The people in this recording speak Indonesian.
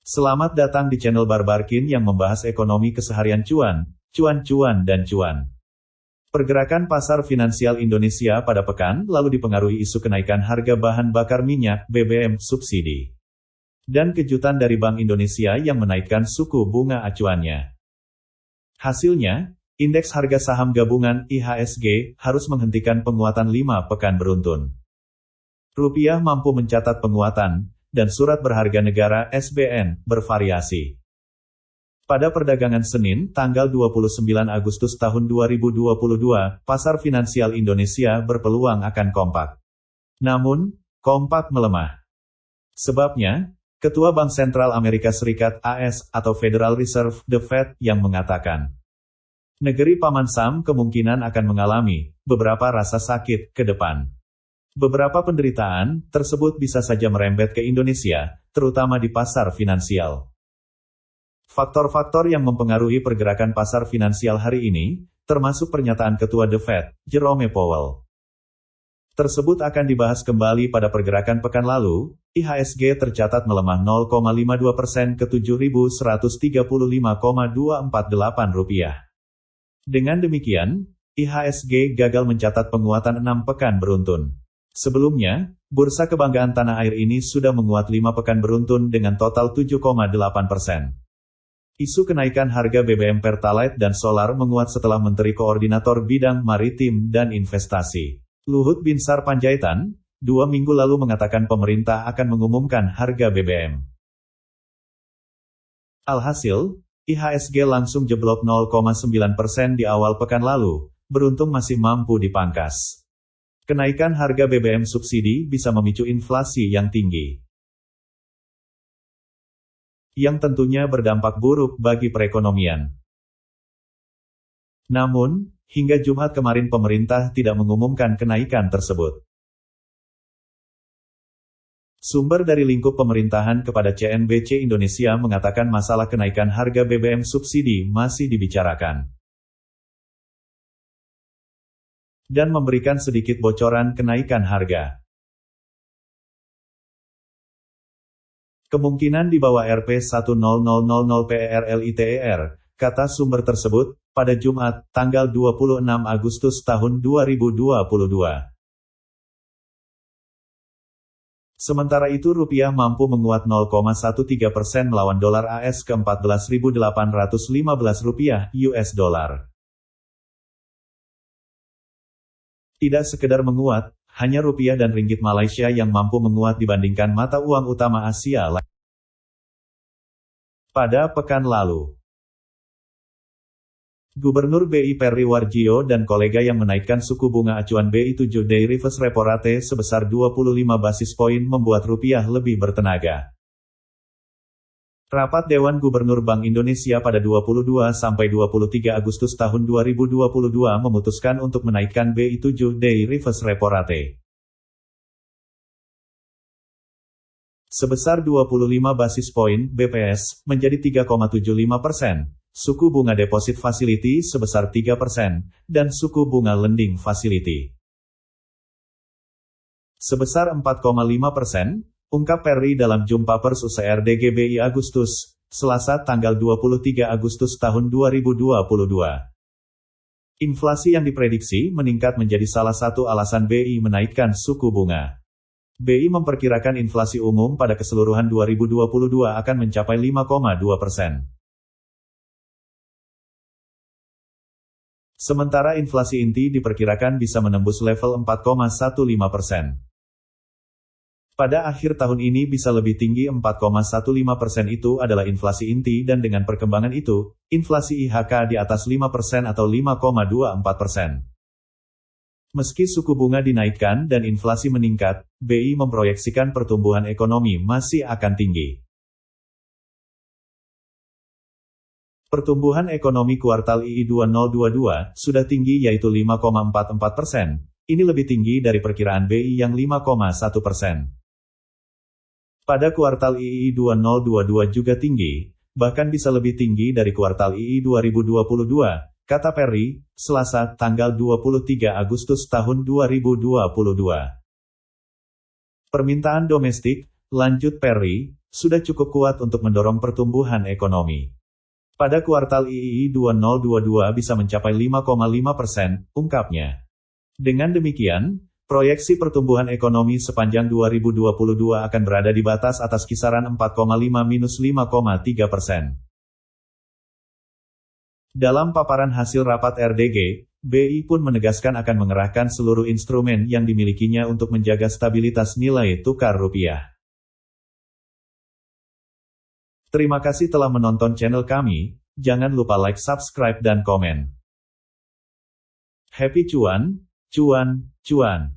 Selamat datang di channel Barbarkin yang membahas ekonomi keseharian cuan, dan cuan. Pergerakan pasar finansial Indonesia pada pekan lalu dipengaruhi isu kenaikan harga bahan bakar minyak (BBM) subsidi. Dan kejutan dari Bank Indonesia yang menaikkan suku bunga acuannya. Hasilnya, indeks harga saham gabungan (IHSG) harus menghentikan penguatan 5 pekan beruntun. Rupiah mampu mencatat penguatan, dan surat berharga negara (SBN) bervariasi. Pada perdagangan Senin, tanggal 29 Agustus tahun 2022, pasar finansial Indonesia berpeluang akan kompak. Namun, kompak melemah. Sebabnya, Ketua Bank Sentral Amerika Serikat (AS) atau Federal Reserve, The Fed, yang mengatakan, negeri Paman Sam kemungkinan akan mengalami beberapa rasa sakit ke depan. Beberapa penderitaan tersebut bisa saja merembet ke Indonesia, terutama di pasar finansial. Faktor-faktor yang mempengaruhi pergerakan pasar finansial hari ini, termasuk pernyataan Ketua The Fed, Jerome Powell. Tersebut akan dibahas kembali pada pergerakan pekan lalu. IHSG tercatat melemah 0,52% ke 7.135,248 rupiah. Dengan demikian, IHSG gagal mencatat penguatan 6 pekan beruntun. Sebelumnya, bursa kebanggaan tanah air ini sudah menguat 5 pekan beruntun dengan total 7,8%. Isu kenaikan harga BBM Pertalite dan solar menguat setelah Menteri Koordinator Bidang Maritim dan Investasi, Luhut Binsar Panjaitan, 2 minggu lalu mengatakan pemerintah akan mengumumkan harga BBM. Alhasil, IHSG langsung jeblok 0,9% di awal pekan lalu, beruntung masih mampu dipangkas. Kenaikan harga BBM subsidi bisa memicu inflasi yang tinggi, yang tentunya berdampak buruk bagi perekonomian. Namun, hingga Jumat kemarin pemerintah tidak mengumumkan kenaikan tersebut. Sumber dari lingkup pemerintahan kepada CNBC Indonesia mengatakan masalah kenaikan harga BBM subsidi masih dibicarakan. Dan memberikan sedikit bocoran kenaikan harga. Kemungkinan di bawah Rp 10000 PERLITER, kata sumber tersebut, pada Jumat, tanggal 26 Agustus tahun 2022. Sementara itu rupiah mampu menguat 0,13% melawan dolar AS ke 14.815 rupiah US dollar. Tidak sekedar menguat, hanya rupiah dan ringgit Malaysia yang mampu menguat dibandingkan mata uang utama Asia lain. Pada pekan lalu, Gubernur BI Perry Warjio dan kolega yang menaikkan suku bunga acuan BI 7 Day Reverse Repo Rate sebesar 25 basis poin membuat rupiah lebih bertenaga. Rapat Dewan Gubernur Bank Indonesia pada 22-23 Agustus tahun 2022 memutuskan untuk menaikkan BI 7 Day Reverse Repo Rate sebesar 25 basis poin (BPS) menjadi 3,75%, suku bunga Deposit Facility sebesar 3%, dan suku bunga Lending Facility sebesar 4,5%. Ungkap Perry dalam jumpa pers UCR DGBI Agustus, Selasa tanggal 23 Agustus tahun 2022. Inflasi yang diprediksi meningkat menjadi salah satu alasan BI menaikkan suku bunga. BI memperkirakan inflasi umum pada keseluruhan 2022 akan mencapai 5,2%. Sementara inflasi inti diperkirakan bisa menembus level 4,15%. Pada akhir tahun ini bisa lebih tinggi 4,15%. Itu adalah inflasi inti dan dengan perkembangan itu, inflasi IHK di atas 5% atau 5,24%. Meski suku bunga dinaikkan dan inflasi meningkat, BI memproyeksikan pertumbuhan ekonomi masih akan tinggi. Pertumbuhan ekonomi kuartal II 2022 sudah tinggi yaitu 5,44%. Ini lebih tinggi dari perkiraan BI yang 5,1%. Pada kuartal II 2022 juga tinggi, bahkan bisa lebih tinggi dari kuartal II 2022, kata Perry, Selasa, tanggal 23 Agustus tahun 2022. Permintaan domestik, lanjut Perry, sudah cukup kuat untuk mendorong pertumbuhan ekonomi. Pada kuartal III 2022 bisa mencapai 5,5%, ungkapnya. Dengan demikian, proyeksi pertumbuhan ekonomi sepanjang 2022 akan berada di batas atas kisaran 4,5–5,3%. Dalam paparan hasil rapat RDG, BI pun menegaskan akan mengerahkan seluruh instrumen yang dimilikinya untuk menjaga stabilitas nilai tukar rupiah. Terima kasih telah menonton channel kami, jangan lupa like, subscribe dan komen. Happy cuan, cuan, cuan.